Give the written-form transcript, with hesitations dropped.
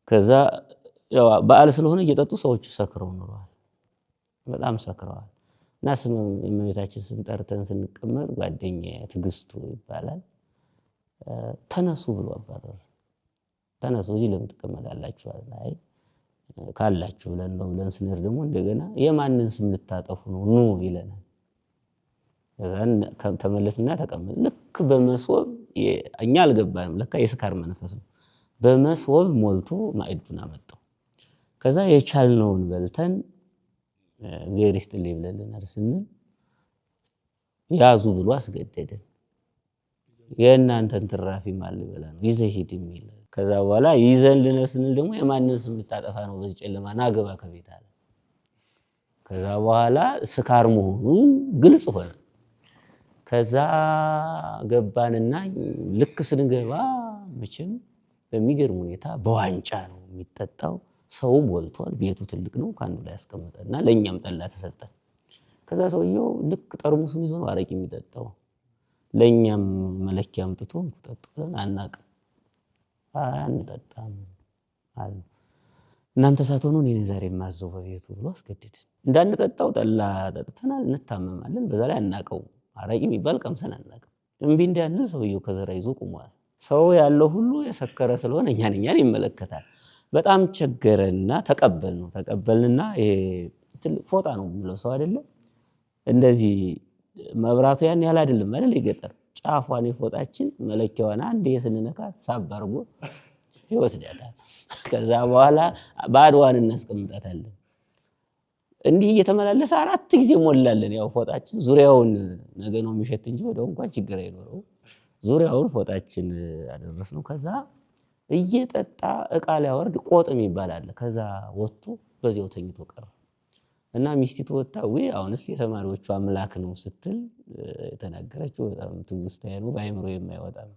ከዛ ያው በዓል ስለሆነ እየጠጡ ሰዎች ሰክረው ኖረዋል። በጣም ሰክረዋል። እና ስም እመቤታችን ስም ጠርተን ስንቀመጥ ጓደኛዬ ትግስቱ ይባላል ተነሱ ብሎ አባረረ። ተነሱ እዚህ ለምን ትቀመጣላችሁ? አይ ካላችሁ ብለን ነው ብለን ስንሄድ ደግሞ እንደገና የማንን ስም ልታጠፉ ነው ኑ ይለናል። ከዛን ተመለስና ተቀመጥ። ልክ በመሶብ እኛ አልገባንም። ለካ የስካር መንፈስ ነው። በመሶብ ሞልቶ ማዕዱን አመጣው። ከዛ የቻልነውን በልተን እግዚአብሔር ይስጥልኝ ብለን ልንሄድ ስንል ያዙ ብሎ አስገደደን። የእናንተን ትራፊ ማን ሊበላ ነው ይዘህ ሂድ የሚል። ከዛ በኋላ ይዘን ልንሄድ ስንል ደግሞ የማንን ስም ልታጠፋ ነው በዚህ ጨለማ ና ግባ ከቤት አለ። ከዛ በኋላ ስካር መሆኑ ግልጽ ሆነ። ከዛ ገባንና ልክ ስንገባ መቼም በሚገርም ሁኔታ በዋንጫ ነው የሚጠጣው። ሰው ሞልቷል። ቤቱ ትልቅ ነው። ካንዱ ላይ ያስቀመጠና ለኛም ጠላ ተሰጠ። ከዛ ሰውየው ልክ ጠርሙሱን ይዞ ነው አረቂ የሚጠጣው። ለኛም መለኪያ አምጥቶ ጠጥተን አናውቅም። አንጠጣም አለ። እናንተ ሳትሆኑ እኔ ዛሬ ማዘው በቤቱ ብሎ አስገድደን። እንዳንጠጣው ጠላ ጠጥተናል። እንታመማለን። በዛ ላይ አናውቀው። አረቂ የሚባል ቀምሰን አናውቅም። እምቢ እንዳንል ሰውየው ከዘራ ይዞ ቆሟል። ሰው ያለው ሁሉ የሰከረ ስለሆነ እኛን ይመለከታል። በጣም ቸገረና ተቀበልንና ይሄ ትልቅ ፎጣ ነው የሚለው ሰው አይደለም። እንደዚህ መብራቱ ያን ያህል አይደለም አይደል? ይገጠር ጫፏን የፎጣችን መለኪያዋን አንዴ ስንነካት ሳብ አድርጎ ይወስዳታል። ከዛ በኋላ ባዶዋን እናስቀምጣታለን። እንዲህ እየተመላለሰ 4 ጊዜ ሞላለን። ያው ፎጣችን ዙሪያውን ነገ ነው የሚሸት እንጂ ወደው እንኳን ችግር አይኖረው። ዙሪያውን ፎጣችን አደረስነው። ከዛ እየጠጣ እቃ ሊያወርድ ቆጥም ይባላል። ከዛ ወጥቶ በዚያው ተኝቶ ቀረ። እና ሚስቲቱ ወጣ ወይ አሁንስ የተማሪዎቹ አምላክ ነው ስትል የተናገረችው በጣም ትውስታዬ ነው። በአይምሮ የማይወጣ ነው።